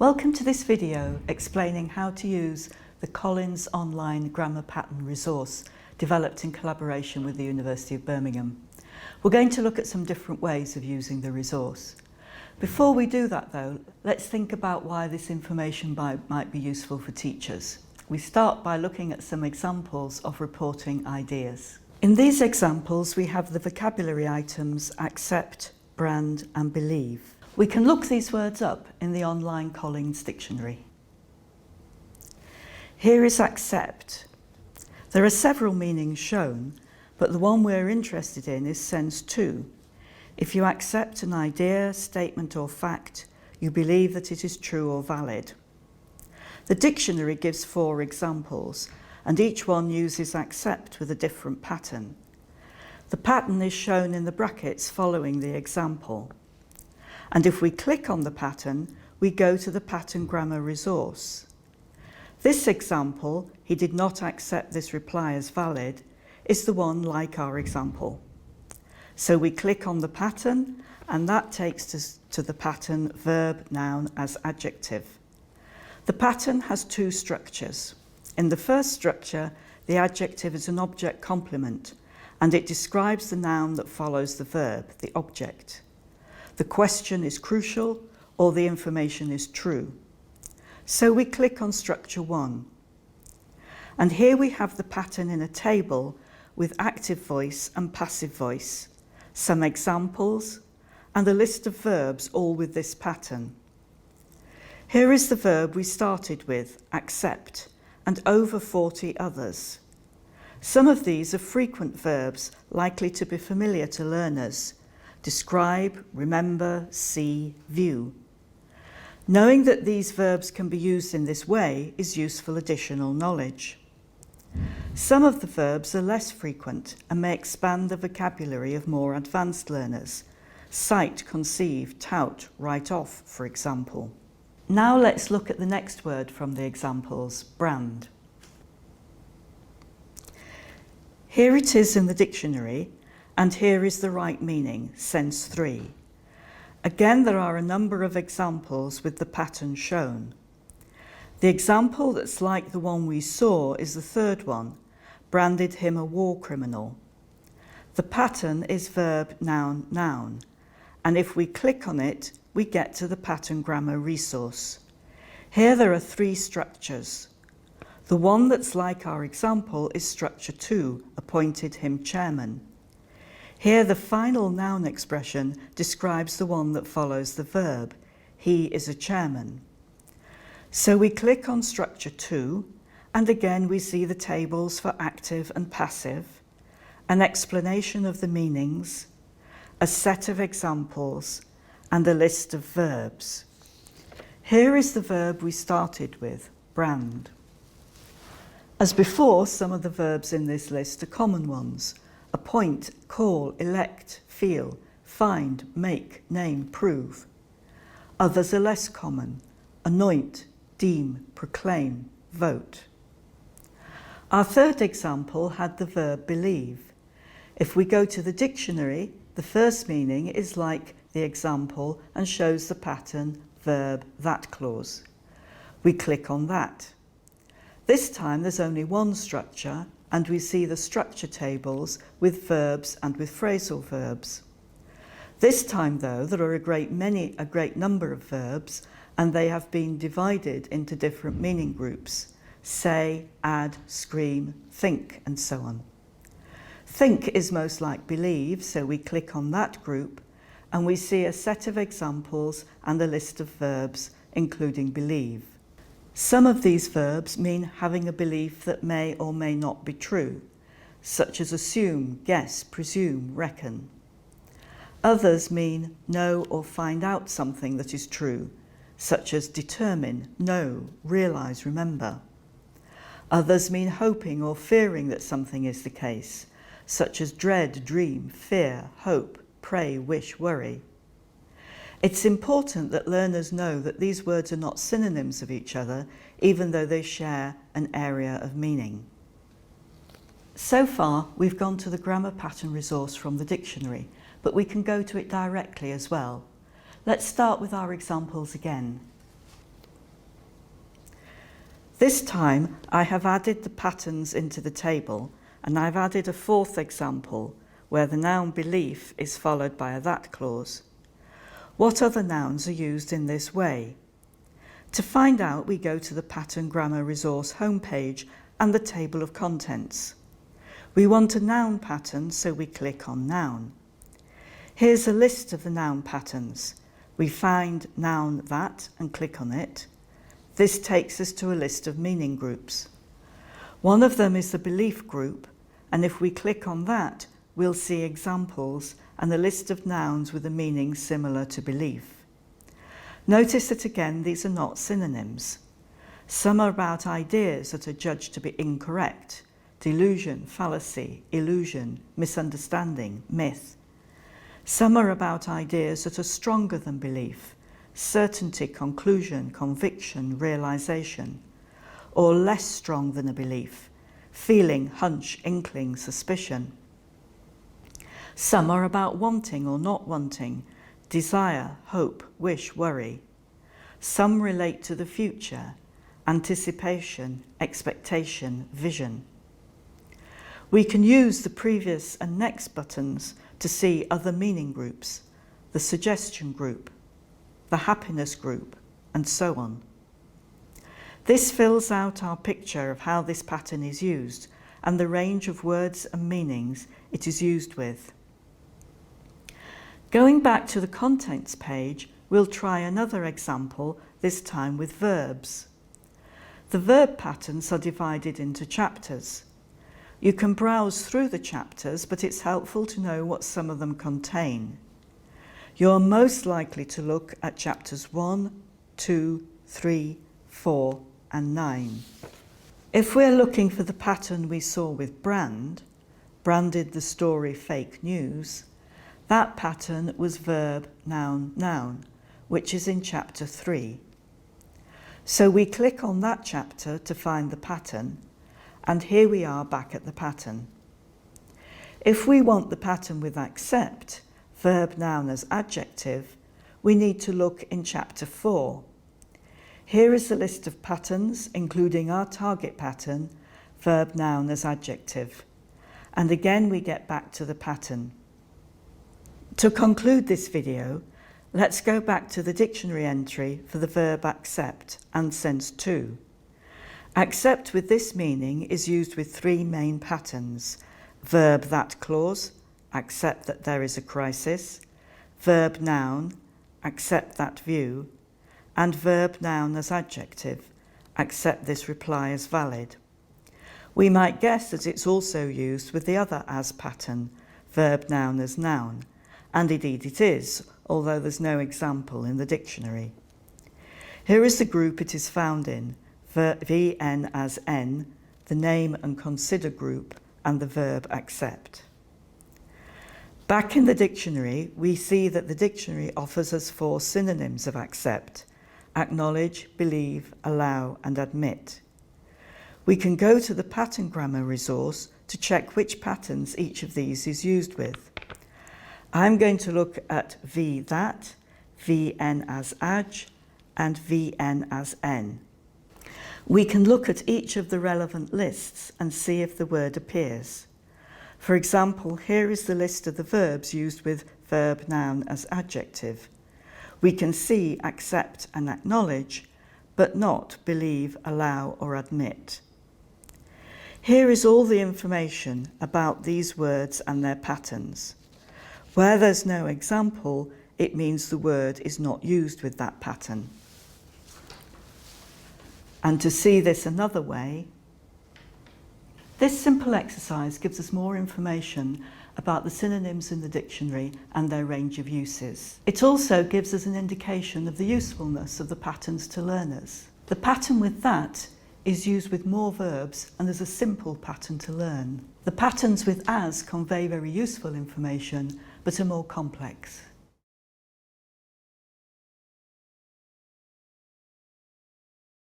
Welcome to this video explaining how to use the Collins online grammar pattern resource developed in collaboration with the University of Birmingham. We're going to look at some different ways of using the resource. Before we do that though, let's think about why this information might be useful for teachers. We start by looking at some examples of reporting ideas. In these examples we have the vocabulary items accept, brand and believe. We can look these words up in the online Collins dictionary. Here is accept. There are several meanings shown, but the one we're interested in is sense to. If you accept an idea, statement or fact, you believe that it is true or valid. The dictionary gives 4 examples, and each one uses accept with a different pattern. The pattern is shown in the brackets following the example. And if we click on the pattern, we go to the pattern grammar resource. This example, he did not accept this reply as valid, is the one like our example. So we click on the pattern, and that takes us to the pattern verb, noun as adjective. The pattern has 2 structures. In the first structure, the adjective is an object complement, and it describes the noun that follows the verb, the object. The question is crucial, or the information is true. So we click on structure 1. And here we have the pattern in a table with active voice and passive voice, some examples, and a list of verbs all with this pattern. Here is the verb we started with, accept, and over 40 others. Some of these are frequent verbs likely to be familiar to learners. Describe, remember, see, view. Knowing that these verbs can be used in this way is useful additional knowledge. Some of the verbs are less frequent and may expand the vocabulary of more advanced learners. Cite, conceive, tout, write off, for example. Now let's look at the next word from the examples, brand. Here it is in the dictionary, and here is the right meaning, sense 3. Again, there are a number of examples with the pattern shown. The example that's like the one we saw is the third one, branded him a war criminal. The pattern is verb, noun, noun, and if we click on it, we get to the pattern grammar resource. Here there are 3 structures. The one that's like our example is structure 2, appointed him chairman. Here the final noun expression describes the one that follows the verb. He is a chairman. So we click on structure 2, and again we see the tables for active and passive, an explanation of the meanings, a set of examples, and a list of verbs. Here is the verb we started with, brand. As before, some of the verbs in this list are common ones. Appoint, call, elect, feel, find, make, name, prove. Others are less common. Anoint, deem, proclaim, vote. Our third example had the verb believe. If we go to the dictionary, the first meaning is like the example and shows the pattern verb that clause. We click on that. This time there's only one structure, and we see the structure tables with verbs and with phrasal verbs. This time though, there are a great number of verbs, and they have been divided into different meaning groups: say, add, scream, think, and so on. Think is most like believe, so we click on that group, and we see a set of examples and a list of verbs, including believe. Some of these verbs mean having a belief that may or may not be true, such as assume, guess, presume, reckon. Others mean know or find out something that is true, such as determine, know, realise, remember. Others mean hoping or fearing that something is the case, such as dread, dream, fear, hope, pray, wish, worry. It's important that learners know that these words are not synonyms of each other, even though they share an area of meaning. So far, we've gone to the grammar pattern resource from the dictionary, but we can go to it directly as well. Let's start with our examples again. This time I have added the patterns into the table, and I've added a fourth example where the noun belief is followed by a that clause. What other nouns are used in this way? To find out, we go to the Pattern Grammar Resource homepage and the table of contents. We want a noun pattern, so we click on Noun. Here's a list of the noun patterns. We find noun that and click on it. This takes us to a list of meaning groups. One of them is the belief group, and if we click on that, we'll see examples and a list of nouns with a meaning similar to belief. Notice that again, these are not synonyms. Some are about ideas that are judged to be incorrect: delusion, fallacy, illusion, misunderstanding, myth. Some are about ideas that are stronger than belief: certainty, conclusion, conviction, realization, or less strong than a belief: feeling, hunch, inkling, suspicion. Some are about wanting or not wanting: desire, hope, wish, worry. Some relate to the future: anticipation, expectation, vision. We can use the previous and next buttons to see other meaning groups, the suggestion group, the happiness group, and so on. This fills out our picture of how this pattern is used and the range of words and meanings it is used with. Going back to the contents page, we'll try another example, this time with verbs. The verb patterns are divided into chapters. You can browse through the chapters, but it's helpful to know what some of them contain. You're most likely to look at chapters 1, 2, 3, 4, and 9. If we're looking for the pattern we saw with branded the story fake news, that pattern was verb, noun, noun, which is in chapter 3. So we click on that chapter to find the pattern, and here we are back at the pattern. If we want the pattern with accept, verb, noun as adjective, we need to look in chapter 4. Here is the list of patterns, including our target pattern, verb, noun as adjective. And again we get back to the pattern. To conclude this video, let's go back to the dictionary entry for the verb accept and sense 2. Accept with this meaning is used with three main patterns: verb that clause, accept that there is a crisis; verb noun, accept that view; and verb noun as adjective, accept this reply as valid. We might guess that it's also used with the other as pattern, verb noun as noun, and indeed it is, although there's no example in the dictionary. Here is the group it is found in: VN as N, the name and consider group, and the verb accept. Back in the dictionary, we see that the dictionary offers us 4 synonyms of accept: acknowledge, believe, allow, and admit. We can go to the Pattern Grammar resource to check which patterns each of these is used with. I'm going to look at V that, VN as adj, and VN as N. We can look at each of the relevant lists and see if the word appears. For example, here is the list of the verbs used with verb noun as adjective. We can see accept and acknowledge, but not believe, allow, or admit. Here is all the information about these words and their patterns. Where there's no example, it means the word is not used with that pattern. And to see this another way, this simple exercise gives us more information about the synonyms in the dictionary and their range of uses. It also gives us an indication of the usefulness of the patterns to learners. The pattern with that is used with more verbs and is a simple pattern to learn. The patterns with as convey very useful information, but are more complex.